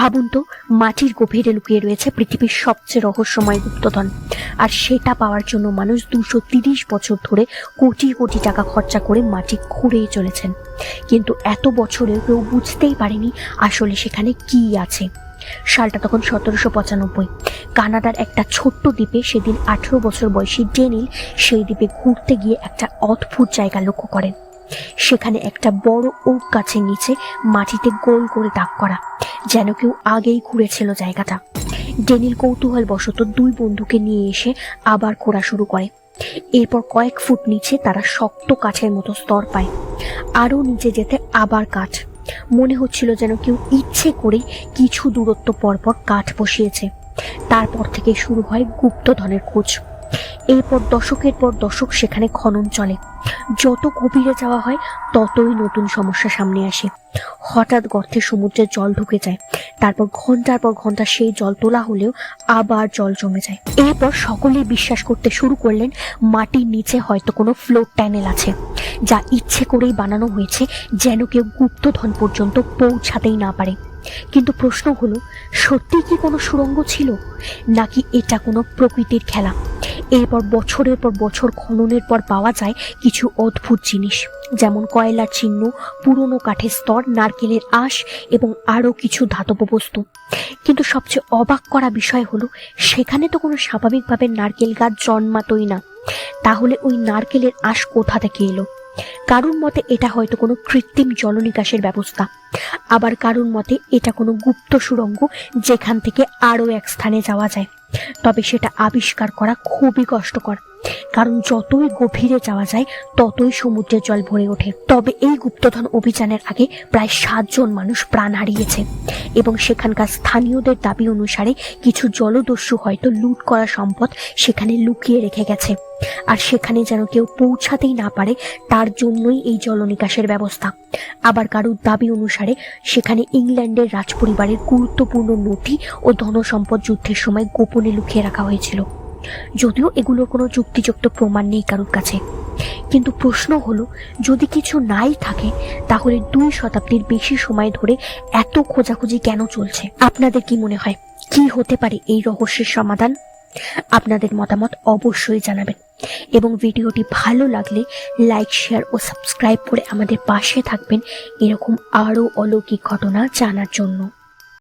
ভাবুন তো, মাটির গভীরে লুকিয়ে রয়েছে পৃথিবীর সবচেয়ে রহস্যময় গুপ্তধন, আর সেটা পাওয়ার জন্য মানুষ 230 বছর ধরে কোটি কোটি টাকা খরচা করে মাটি খুঁড়েই চলেছেন। কিন্তু এত বছরেও কেউ বুঝতেই পারেনি আসলে সেখানে কি আছে। সালটা তখন 1795। কানাডার একটা ছোট্ট দ্বীপে সেদিন 18 বছর বয়সী ডেনিল সেই দ্বীপে ঘুরতে গিয়ে একটা অদ্ভুত জায়গা লক্ষ্য করেন। সেখানে একটা বড় ওক গাছের নিচে মাটিতে গোল করে দাগ করা, যেন কেউ আগেই ঘুরেছিল জায়গাটা। ডেনিল কৌতূহল বশত 2 বন্ধুকে নিয়ে এসে আবার খোঁড়া শুরু করে। এরপর কয়েক ফুট নিচে তারা শক্ত কাঠের মতো স্তর পায়। আরো নিচে যেতে আবার কাঠ। মনে হচ্ছিল যেন কেউ ইচ্ছে করেই কিছু দূরত্ব পরপর কাঠ বসিয়েছে। তারপর থেকে শুরু হয় গুপ্তধনের খোঁজ। এরপর দশকের পর দশক সেখানে খনন চলে। যত গভীরে যাওয়া হয় ততই নতুন সমস্যা সামনে আসে। হঠাৎ গর্তে সমুদ্রের জল ঢুকে যায়, তারপর ঘন্টার পর ঘন্টা সেই জল তোলা হলেও আবার জল জমে যায়। এরপর সকলেই বিশ্বাস করতে শুরু করলেন মাটির নিচে হয়তো কোনো ফ্লোট টানেল আছে, যা ইচ্ছে করেই বানানো হয়েছে যেন কেউ গুপ্তধন পর্যন্ত পৌঁছাতেই না পারে। কিন্তু প্রশ্ন হলো, সত্যি কি কোনো সুড়ঙ্গ ছিল, নাকি এটা কোনো প্রকৃতির খেলা? এরপর বছরের পর বছর খননের পর পাওয়া যায় কিছু অদ্ভুত জিনিস, যেমন কয়লার চিহ্ন, পুরনো কাঠের স্তর, নারকেলের আঁশ এবং আরো কিছু ধাতব বস্তু। কিন্তু সবচেয়ে অবাক করা বিষয় হলো, সেখানে তো কোনো স্বাভাবিকভাবে নারকেল গাছ জন্মাতই না। তাহলে ওই নারকেলের আঁশ কোথা থেকে এলো? কারুর মতে এটা হয়তো কোনো কৃত্রিম জলনিকাশের ব্যবস্থা, আবার কারুর মতে এটা কোনো গুপ্ত সুড়ঙ্গ যেখান থেকে আরো এক স্থানে যাওয়া যায়। তবে সেটা আবিষ্কার করা খুবই কষ্টকর, কারণ যতই গভীরে যাওয়া যায় ততই সমুদ্রের জল ভরে ওঠে। তবে এই গুপ্তধন অভিযানের আগে প্রায় 7 জন মানুষ প্রাণ হারিয়েছে, এবং সেখানকার স্থানীয়দের দাবি অনুসারে কিছু জলদস্যু হয়তো লুট করা সম্পদ সেখানে লুকিয়ে রেখে গেছে, আর সেখানে যেন কেউ পৌঁছাতেই না পারে তার জন্যই এই জলনিকাশের ব্যবস্থা। আবার কারুর দাবি অনুসারে সেখানে ইংল্যান্ডের রাজপরিবারের গুরুত্বপূর্ণ নথি ও ধনসম্পদ যুদ্ধের সময় গোপনে লুকিয়ে রাখা হয়েছিল, যদিও এগুলোর কোনো যুক্তিযুক্ত প্রমাণ নেই কারুর কাছে। কিন্তু প্রশ্ন হলো, যদি কিছু নাই থাকে তাহলে 2 শতাব্দীর বেশি সময় ধরে এত খোঁজাখুঁজি কেন চলছে? আপনাদের কি মনে হয়, কি হতে পারে এই রহস্যের সমাধান? আপনাদের মতামত অবশ্যই জানাবেন, এবং ভিডিওটি ভালো লাগলে লাইক, শেয়ার ও সাবস্ক্রাইব করে আমাদের পাশে থাকবেন এরকম আরো অলৌকিক ঘটনা জানার জন্য।